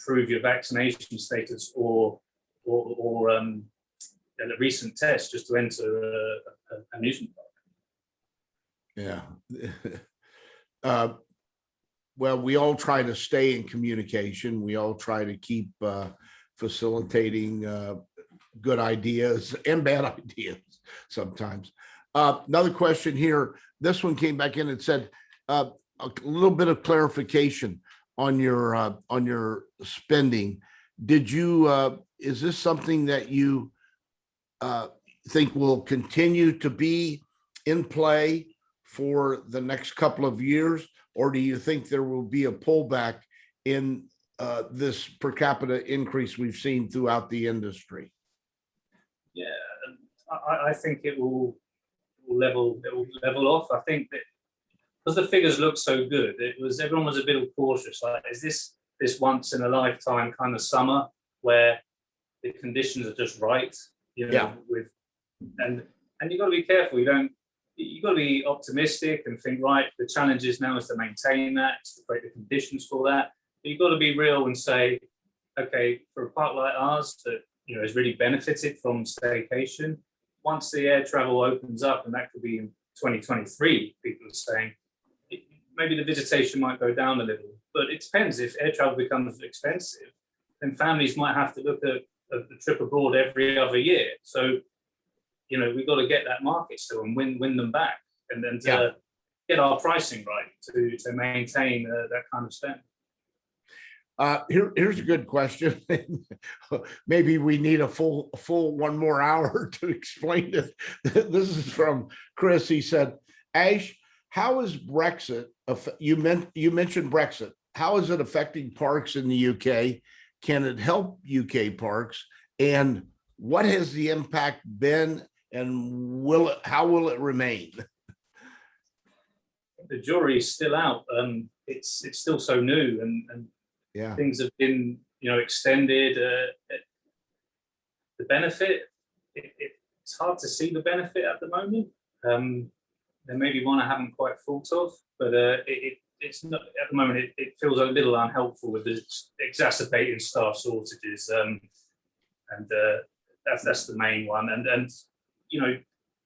prove your vaccination status or a recent test just to enter an amusement park. Yeah. Well, we all try to stay in communication. We all try to keep facilitating good ideas and bad ideas sometimes. Another question here. This one came back in and said a little bit of clarification on your spending. Did you is this something that you think will continue to be in play for the next couple of years, or do you think there will be a pullback in this per capita increase we've seen throughout the industry? Yeah, I think it will level off. I think that because the figures look so good, everyone was a bit cautious. Like, is this once in a lifetime kind of summer where the conditions are just right? You know, Yeah. And you've got to be careful. You've got to be optimistic and think, right, the challenge is now is to maintain that, to create the conditions for that. But you've got to be real and say, okay, for a park like ours that has really benefited from staycation, once the air travel opens up, and that could be in 2023, people are saying, maybe the visitation might go down a little. But it depends. If air travel becomes expensive, then families might have to look at a trip abroad every other year. So we've got to get that market still and win them back, and then to get our pricing right to maintain that kind of spend. Here's a good question. Maybe we need a full 1 more hour to explain it. This is from Chris. He said, Ash, how is Brexit, you mentioned Brexit, how is it affecting parks in the UK? Can it help UK parks? And what has the impact been, and how will it remain? The jury's still out. It's still so new, and things have been extended. The benefit, it's hard to see the benefit at the moment. There may be one I haven't quite thought of, but it's not at the moment. It feels a little unhelpful with the exacerbating staff shortages, and that's the main one. And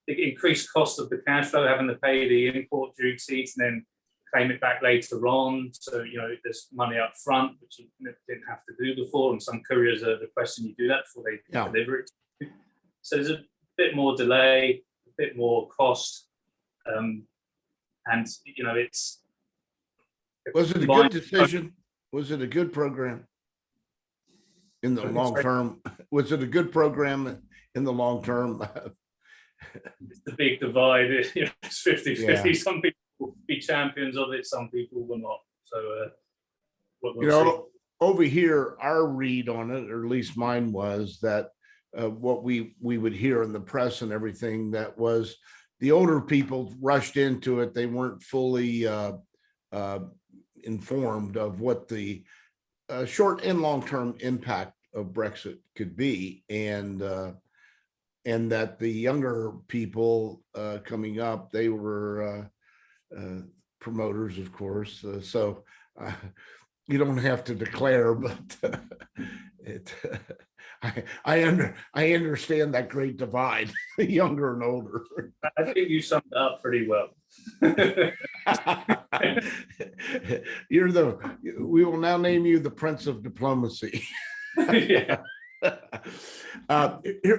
the increased cost of the cash flow, having to pay the import duties and then claim it back later on. So there's money up front, which you didn't have to do before, and some couriers are requesting you do that before they deliver it. So there's a bit more delay, a bit more cost, and it's. Was it a good decision? Was it a good program in the long term? Was it a good program in the long term? It's the big divide. It's 50-50. Yeah. Some people will be champions of it, some people will not. So, we'll over here, our read on it, or at least mine, was that what we would hear in the press and everything, that was the older people rushed into it. They weren't fully informed of what the short and long-term impact of Brexit could be, and that the younger people coming up, they were promoters, of course. So you don't have to declare, but I understand that great divide, younger and older. I think you summed it up pretty well. We will now name you the Prince of Diplomacy. Yeah.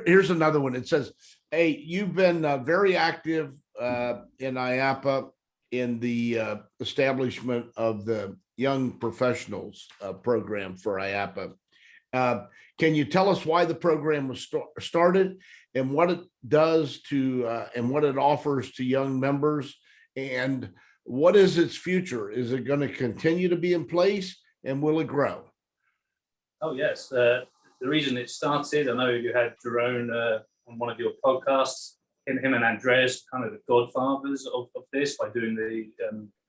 Here's another one. It says, hey, you've been very active in IAAPA in the establishment of the Young Professionals program for IAAPA. Can you tell us why the program was started, and what it does to and what it offers to young members, and what is its future? Is it going to continue to be in place, and will it grow? Oh, yes. the reason it started, I know you had Jerome on one of your podcasts, him and Andreas, kind of the godfathers of this by doing the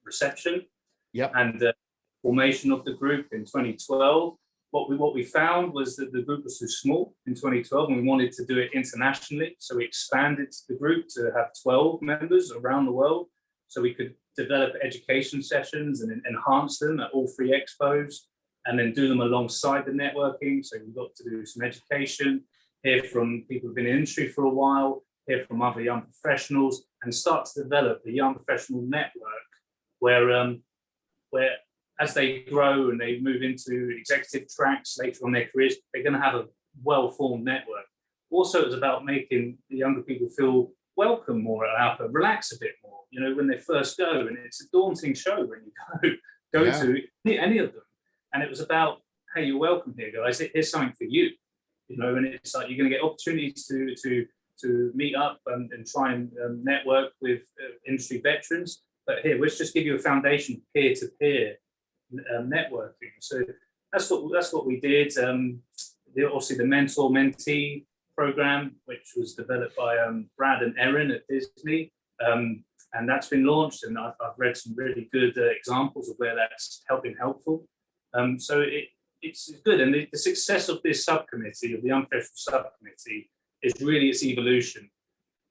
reception. Yep. And formation of the group in 2012. What we found was that the group was too small in 2012, and we wanted to do it internationally. So we expanded the group to have 12 members around the world, so we could develop education sessions and enhance them at all 3 expos, and then do them alongside the networking. So we got to do some education, hear from people who've been in the industry for a while, hear from other young professionals, and start to develop a young professional network where as they grow and they move into executive tracks later on in their careers, they're going to have a well-formed network. Also, it's about making the younger people feel welcome more at IAAPA, relax a bit more, when they first go. And it's a daunting show when you go to any of them. And it was about, hey, you're welcome here, guys. Here's something for you, and it's like you're going to get opportunities to meet up and try and network with industry veterans. But here, let's just give you a foundation peer-to-peer networking. So that's what we did. Obviously the mentor-mentee program, which was developed by Brad and Erin at Disney, and that's been launched. And I've read some really good examples of where that's been helpful. So it's good. And the success of this subcommittee, of the Young Professional Subcommittee, is really its evolution.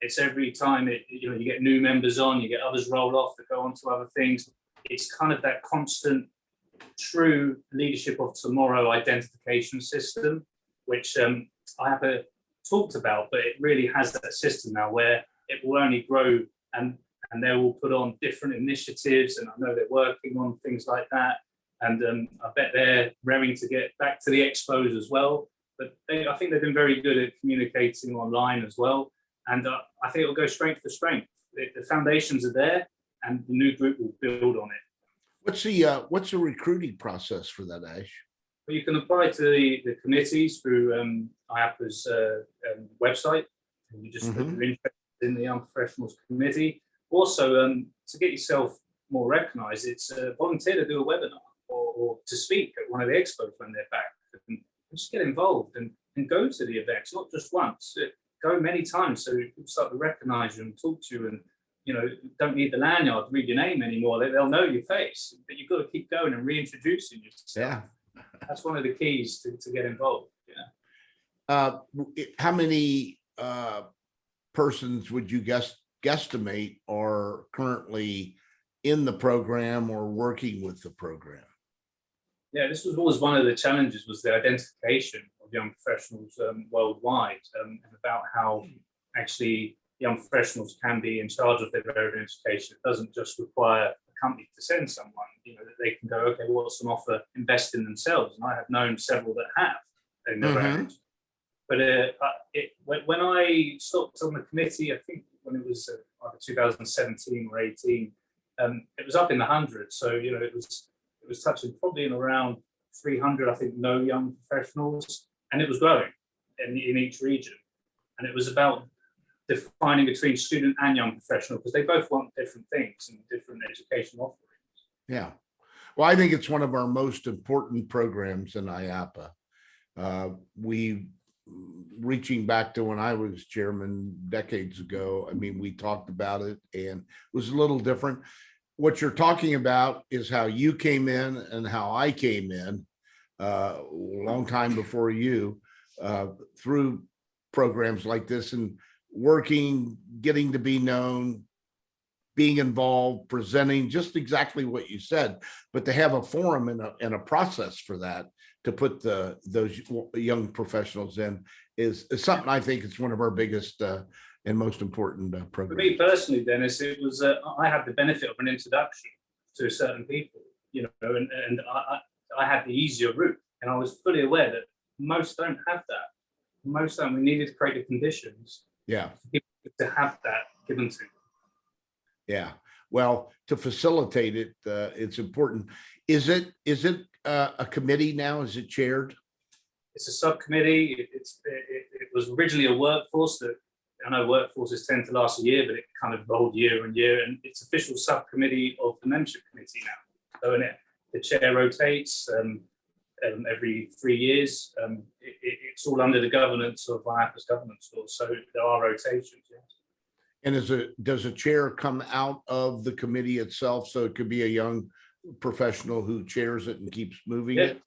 It's every time you get new members on, you get others roll off that go on to other things. It's kind of that constant, true leadership of tomorrow identification system, which IAAPA talked about, but it really has that system now where it will only grow, and they will put on different initiatives, and I know they're working on things like that, and I bet they're raring to get back to the expos as well. But I think they've been very good at communicating online as well, and I think it'll go strength for strength. The foundations are there, and the new group will build on it. What's the recruiting process for that, Ash? Well, you can apply to the committees through IAAPA's website, and you just if you're interested in the Young Professionals Committee. Also, to get yourself more recognised, it's volunteer to do a webinar or to speak at one of the expos when they're back, and just get involved and go to the events, not just once. Go many times so people start to recognise you and talk to you, and don't need the lanyard to read your name anymore. They'll know your face, but you've got to keep going and reintroducing yourself. Yeah. That's one of the keys to get involved. How many persons would you guesstimate are currently in the program or working with the program? Yeah, this was always one of the challenges, was the identification of young professionals worldwide, and about how actually young professionals can be in charge of their own education. It doesn't just require a company to send someone, that they can go, okay, what's an offer, invest in themselves. And I have known several that have in their own. But when I stopped on the committee, I think when it was either 2017 or 18, it was up in the hundreds. So, it was touching probably in around 300, I think, no young professionals, and it was growing in each region. And it was about defining between student and young professional, because they both want different things and different education offerings. Yeah. Well, I think it's one of our most important programs in IAAPA. Reaching back to when I was chairman decades ago, we talked about it, and it was a little different. What you're talking about is how you came in and how I came in a long time before you, through programs like this, and working, getting to be known, being involved, presenting, just exactly what you said, but to have a forum and a process for that, to put those young professionals in, is something I think it's one of our biggest and most important programs. For me personally, Dennis, it was I had the benefit of an introduction to certain people, and I had the easier route, and I was fully aware that most don't have that. Most don't. We needed to create the conditions, for people to have that given to them. Yeah. Well, to facilitate it, it's important. Is it a committee now? Is it chaired? It's a subcommittee. It was originally a workforce that, I know workforces tend to last a year, but it kind of rolled year on year, and it's official subcommittee of the membership committee now. So the chair rotates, every 3 years. It's all under the governance of IAAPA's governance law, so there are rotations. Yes. And does a chair come out of the committee itself? So it could be a young professional who chairs it and keeps moving it?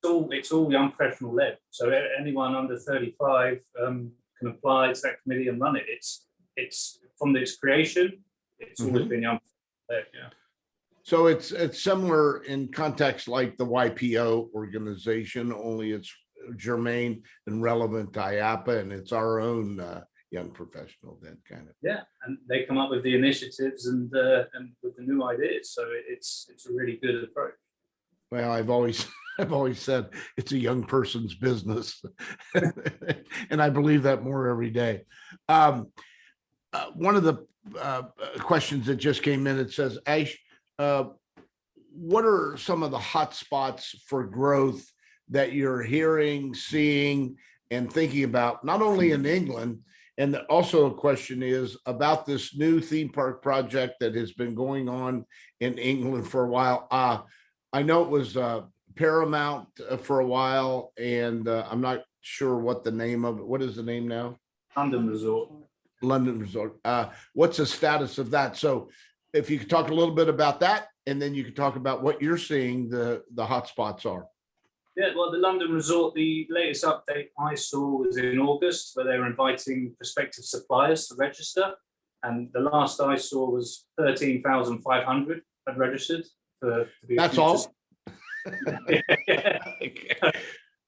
It's all young professional led. So anyone under 35 can apply to that committee and run it. It's from its creation, it's always been young led. Yeah. So it's similar in context like the YPO organization, only it's germane and relevant to IAAPA, and it's our own young professional then kind of. Yeah, and they come up with the initiatives and with the new ideas. So it's a really good approach. Well, I've always said it's a young person's business, and I believe that more every day. One of the questions that just came in, it says, Ash, what are some of the hot spots for growth that you're hearing, seeing, and thinking about, not only in England? And also a question is about this new theme park project that has been going on in England for a while. I know it was Paramount for a while, and I'm not sure what the name of it. What is the name now? London Resort. London Resort. What's the status of that? So if you could talk a little bit about that, and then you could talk about what you're seeing the hot spots are. Yeah, well, the London Resort, the latest update I saw was in August, where they were inviting prospective suppliers to register. And the last I saw was 13,500 had registered to be. That's all.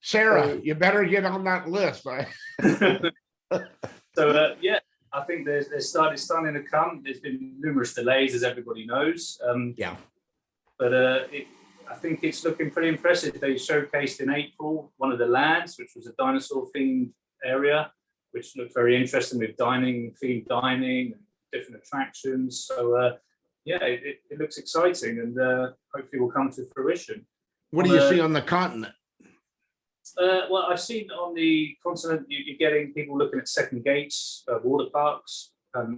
Sarah, you better get on that list. So yeah, I think it's starting to come. There's been numerous delays, as everybody knows. But I think it's looking pretty impressive. They showcased in April one of the lands, which was a dinosaur-themed area, which looked very interesting with themed dining, and different attractions. So yeah, it looks exciting, and hopefully will come to fruition. What do you see on the continent? Well, I've seen on the continent, you're getting people looking at second gates, water parks,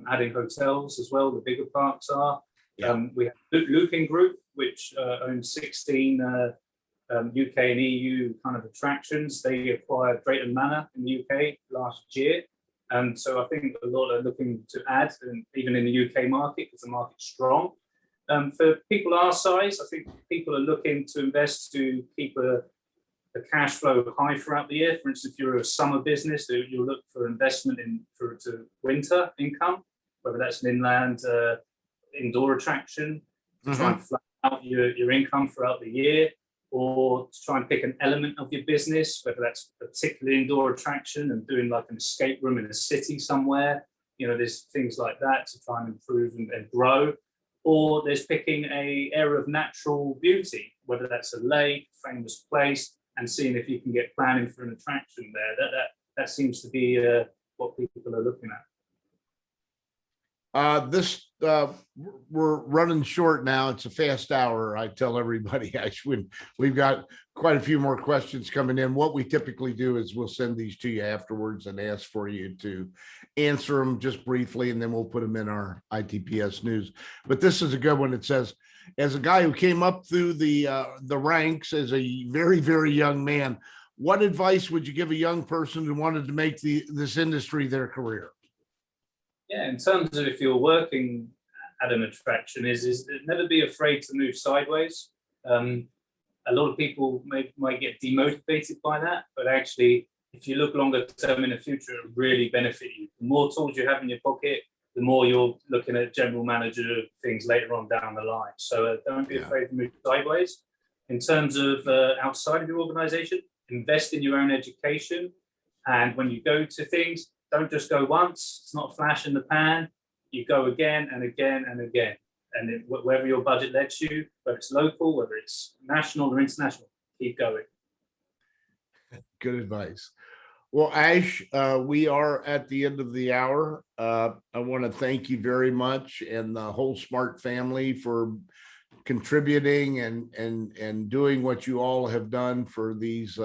adding hotels as well. The bigger parks are. Yeah. We have Looping Group, which owns 16 UK and EU kind of attractions. They acquired Drayton Manor in the UK last year. And so I think a lot are looking to add, and even in the UK market, because the market's strong. For people our size, I think people are looking to invest to keep the cash flow high throughout the year. For instance, if you're a summer business, you'll look for investment to winter income, whether that's an inland indoor attraction, to try and flat out your income throughout the year, or to try and pick an element of your business, whether that's a particular indoor attraction and doing like an escape room in a city somewhere. There's things like that to try and improve and grow. Or there's picking an area of natural beauty, whether that's a lake, famous place, and seeing if you can get planning for an attraction there. That seems to be what people are looking at. We're running short now. It's a fast hour. I tell everybody, actually, we've got quite a few more questions coming in. What we typically do is we'll send these to you afterwards and ask for you to answer them just briefly, and then we'll put them in our ITPS news. But this is a good one. It says, as a guy who came up through the ranks as a very, very young man, what advice would you give a young person who wanted to make this industry their career? Yeah, in terms of if you're working at an attraction, is never be afraid to move sideways. A lot of people might get demotivated by that, but actually, if you look longer term in the future, it will really benefit you. The more tools you have in your pocket, the more you're looking at general manager things later on down the line. So don't be afraid to move sideways. In terms of outside of your organization, invest in your own education. And when you go to things, don't just go once. It's not a flash in the pan. You go again and again and again. And wherever your budget lets you, whether it's local, whether it's national or international, keep going. Good advice. Well, Ash, we are at the end of the hour. I want to thank you very much, and the whole Smart family, for contributing and doing what you all have done for these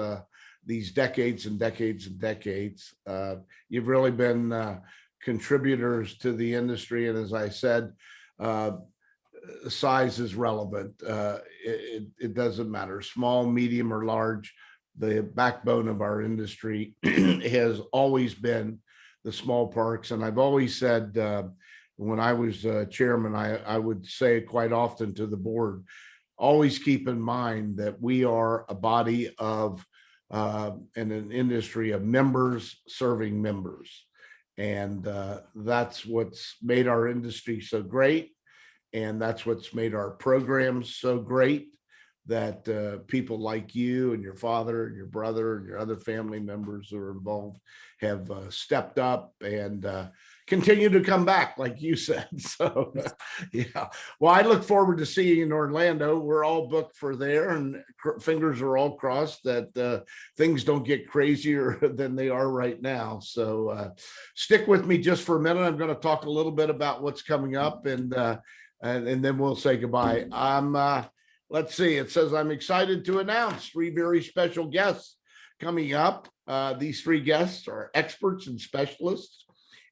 decades and decades and decades. You've really been contributors to the industry, and as I said, size is relevant. It doesn't matter, small, medium, or large. The backbone of our industry has always been the small parks. And I've always said, when I was chairman, I would say quite often to the board, always keep in mind that we are a body of in an industry of members serving members. And that's what's made our industry so great. And that's what's made our programs so great, that people like you and your father and your brother and your other family members who are involved have stepped up and continue to come back, like you said. So, yeah. Well, I look forward to seeing you in Orlando. We're all booked for there, and fingers are all crossed that things don't get crazier than they are right now. So stick with me just for a minute. I'm going to talk a little bit about what's coming up, and then we'll say goodbye. Let's see. It says, I'm excited to announce 3 very special guests coming up. These 3 guests are experts and specialists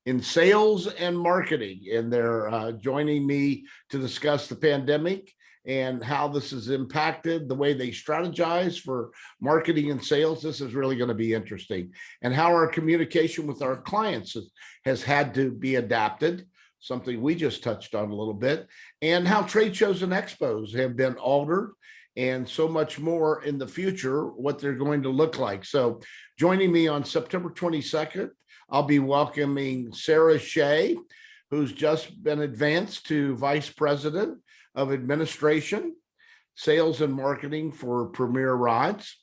in sales and marketing, and they're joining me to discuss the pandemic and how this has impacted the way they strategize for marketing and sales. This is really going to be interesting, and how our communication with our clients has had to be adapted, something we just touched on a little bit, and how trade shows and expos have been altered, and so much more in the future, what they're going to look like. So joining me on September 22nd, I'll be welcoming Sarah Shea, who's just been advanced to Vice President of Administration, Sales and Marketing for Premier Rods.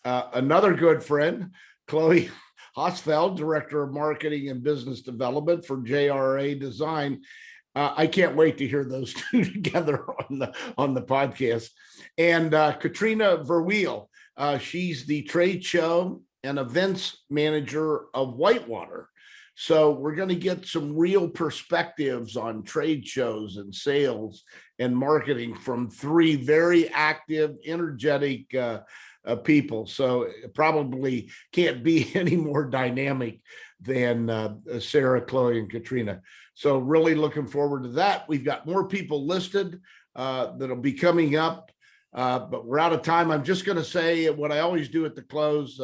Another good friend, Chloe Hosfeld, Director of Marketing and Business Development for JRA Design. I can't wait to hear those 2 together on the podcast. And Katrina Verweel, she's the trade show and events manager of Whitewater. So we're going to get some real perspectives on trade shows and sales and marketing from 3 very active, energetic people. So it probably can't be any more dynamic than Sarah, Chloe, and Katrina. So really looking forward to that. We've got more people listed that'll be coming up, but we're out of time. I'm just going to say what I always do at the close.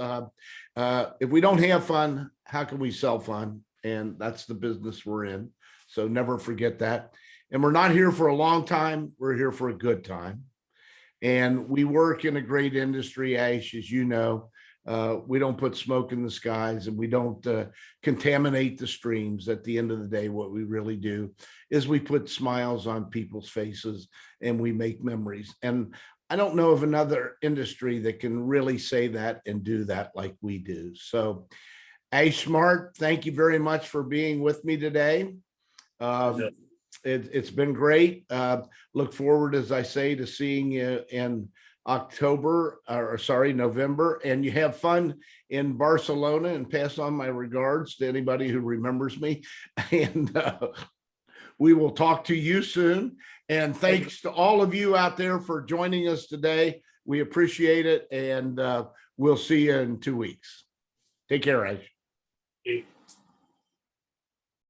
If we don't have fun, how can we sell fun? And that's the business we're in. So never forget that. And we're not here for a long time. We're here for a good time. And we work in a great industry, Ash, as you know. We don't put smoke in the skies, and we don't contaminate the streams. At the end of the day, what we really do is we put smiles on people's faces and we make memories. And I don't know of another industry that can really say that and do that like we do. So Ash Smart, thank you very much for being with me today. It's been great. Look forward, as I say, to seeing you in November, and you have fun in Barcelona, and pass on my regards to anybody who remembers me. And we will talk to you soon. And thanks to all of you out there for joining us today. We appreciate it, and we'll see you in 2 weeks. Take care, Ash.